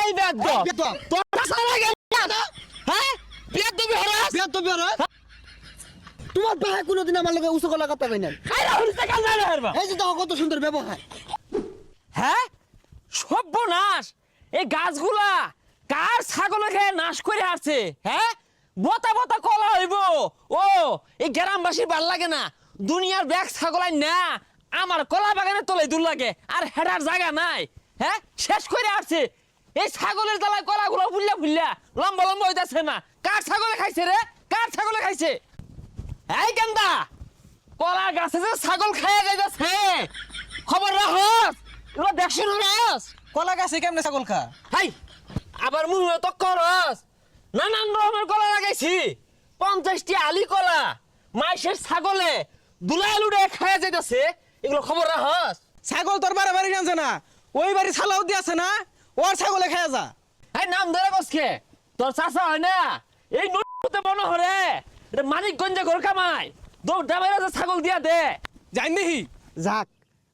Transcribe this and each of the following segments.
এই বেদ্দপ তোর সারা গেল হ্যাঁ বেদ্দপি হরাস তোমার ভাই কোনোদিন আমার লগে উঁচু গলা কথা কই না। আরে হরিতে কাল না হারবা এই যে দেখো কত সুন্দর ব্যবহার। হ্যাঁ সর্বনাশ এই গাছগুলা কার ছাগলে খেয়ে নাশ করে আসছে হ্যাঁ বতা বতা কলা হইব ও এই গ্রামবাসীর ভাল লাগে না দুনিয়ার ব্যাগ ছাগলাই না আমার কলা বাগানে তলে দূর লাগে আর হেডার জায়গা নাই হ্যাঁ শেষ করে আসছে এই ছাগলের জ্বালায় কলাগুলো ফুললা ফুললা লম্বা লম্বা হইতাছে না কার ছাগলে খাইছে রে কার ছাগলে খাইছে এই গেন্দা কলা গাছে যে ছাগল খাইয়া যাইতাছে খবর রাখস এগুলো দেখছ না রাস কলা গাছে কেমনে ছাগল খা? হাই আবার মুহে তো করস নানান রকমের কলা লাগাইছি 50টি আলি কলা মাইশের ছাগলে দুলাই লুড়ে খাইয়া যাইতাছে এগুলো খবর রাখস ছাগল তোর বাড়ি জানছে না, ওই বাড়ি ছালাউদ্দি আছে না, ওর ছাগলে খায় যা। এই নাম ধরে কসকে তোর চাচা হয় না এই নতে মনে হরে এটা মানিকগঞ্জে ঘর কামাই দৌড় দাবাইরা যে ছাগল দিয়া দে জানি দেখি যাক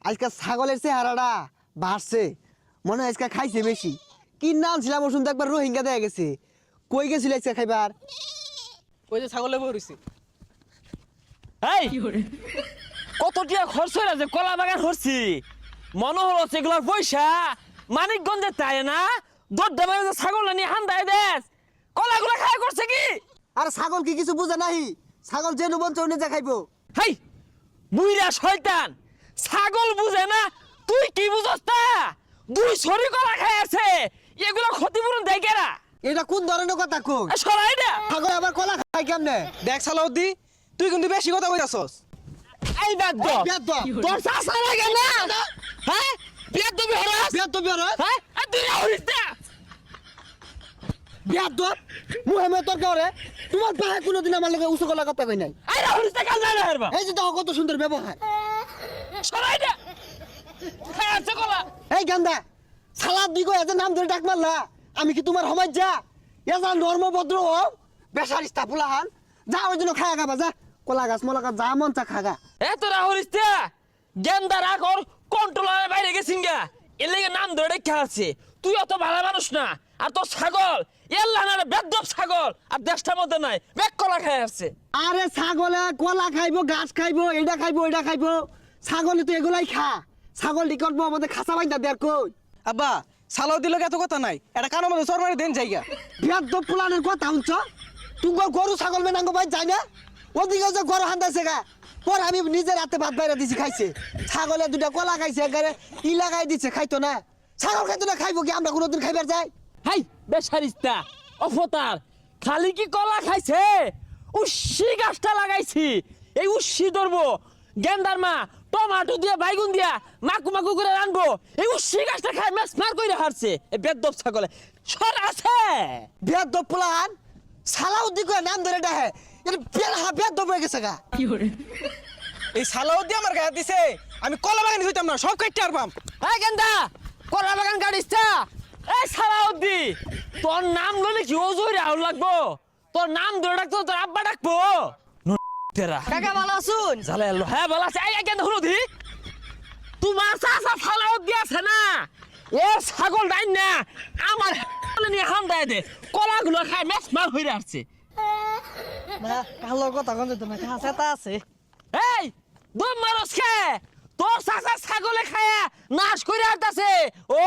আজকে ছাগলের চেহারাটা বাড়ছে মনে হয় আজকে খাইছে বেশি। কি নাম ছিলাম ওষুধ একবার রোহিঙ্গা দেয়া গেছে। কই গেছিল আজকে খাইবার? ওই যে ছাগলে বইছি। এই কত টিয়া খরচ হয়ে যে কলা বাগান হরছি মনে হলো সেগুলোর পয়সা মানিকগঞ্জে তাই না দৌড় দাবাইরা যে ছাগল নিয়ে হান্দায় দেশ কলাগুলো খায় করছে কি আর ছাগল কি কিছু বুঝে নাই? ছাগল যে নুবন চৌনে যা খাইবো। হেই বুইরা শয়তান ছাগল বুঝে না তুই কি বুঝস তা দুই ছড়ি কলা খায় আছে এগুলো ক্ষতিপূরণ দেয় কেরা এটা কোন ধরনের কথা কই? সরাই না ছাগল আবার কলা খায় কেমনে? দেখ ছালাউদ্দি, তুই কিন্তু বেশি কথা কইতাছস। এই বেদ্দ বেয়াদব। তোর চাচা লাগে না হ্যাঁ বেদ্দ বিহরাস বেয়াদব বেয়াদব। হ্যাঁ আর তুই হরিস না বেয়াদব মুহেমে তোর কারে তোমার ভাই কোনোদিন আমার লগে উঁচু গলা কথা কই নাই। আরে হরিস না কাল না হারবা এই যে দেখো কত সুন্দর ব্যবহার। সরাই না খায় আছে কলা এই গান্দা সালাদ দিগো এত নাম ধরে ডাক মারলা আমি কি তোমার সমাজ যা এজা নর্ম ভদ্র হও বেসারিস্তা ফুলাহান যা ওই জন্য খায়া খাবা যা কলা গাছ মলা গাছ যা মন চা খাগা। এ তোরা হরিস না গেন্দা রাখ ওর কন্ট্রোলারের বাইরে গেছিস গা এর লেগে নাম ধরে রেখে আছে তুই অত ভালো মানুষ না আর তোর ছাগল এল্লা না বেদ্দপ ছাগল আর দেশটার মধ্যে নাই বেক কলা খায় আসছে আরে ছাগলে কলা খাইবো গাছ খাইবো এটা খাইবো ওইটা খাইবো ছাগলে তো এগুলাই খা ছাগল কি করবো আমাদের খাসা বাইন্দা দেয়ার কই আব্বা ছালাউদ্দির লগে এত কথা নাই, এটা কারো মধ্যে সরমারি দেন জায়গা। বিয়াদ্দ পুলানের কথা শুনছ তুমি গরু ছাগল মেনাঙ্গ ভাই যাই না ওদিকে যে গরু হান্দাছে গা পর আমি নিজের হাতে ভাত বাইরে দিছি খাইছে ছাগলে দুটা কলা খাইছে এগারে ই লাগাই দিছে খাইতো না ছাগল খাইতো না খাইবো কি আমরা কোনোদিন খাইবার যাই হাই বেসারিস্তা অফতার খালি কি কলা খাইছে উস্সি গাছটা লাগাইছি এই উস্সি ধরবো গেন্দার মা টমাটো দিয়ে বাইগুন দিয়া মাকু মাকু করে রানবো এই উস্সি গাছটা খাই ম্যাচ মার করে হারছে এই বেদ্দপ ছাগলে সর আছে বিয়াদ্দ পুলান সালাউদ্দি কয় নাম ধরে ডাহে এটা বেল হা বিয়াদ্দ হয়ে গেছে গা এই ছালাউদ্দি আমার গায়ে দিছে, আমি কলা বাগানে হইতাম না, সব কাটতে পারবাম। এই গেন্দা কলা বাগান গাড়িসটা এই সালাউদ্দি তোর নাম লইলে কি ওজোরে আউল লাগবো তোর নাম ধরে ডাকতো তোর আব্বা ডাকবো তেরা কাকা ভালো আছুন? জালে আল্লাহ হ্যাঁ বলা আছে এই গেন্দা হলুদি তোমার চাচা সালাউদ্দি আছে না এ ছাগল ডাইন না আমার নিয়ে হাম দেয় দে কলাগুলো খায় ম্যাচ মার হইরে আসছে না কালোর কথা কোন তুমি কাছে তা আছে এই দম মারস খে তোর চাচা ছাগলে খায়া নাশ করে আসতেছে ও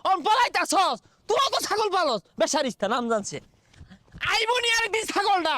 অন পলাইতাছস তুই তো ছাগল পালস বেসারিস্তা নাম জানছে আইবনি আর দি ছাগলটা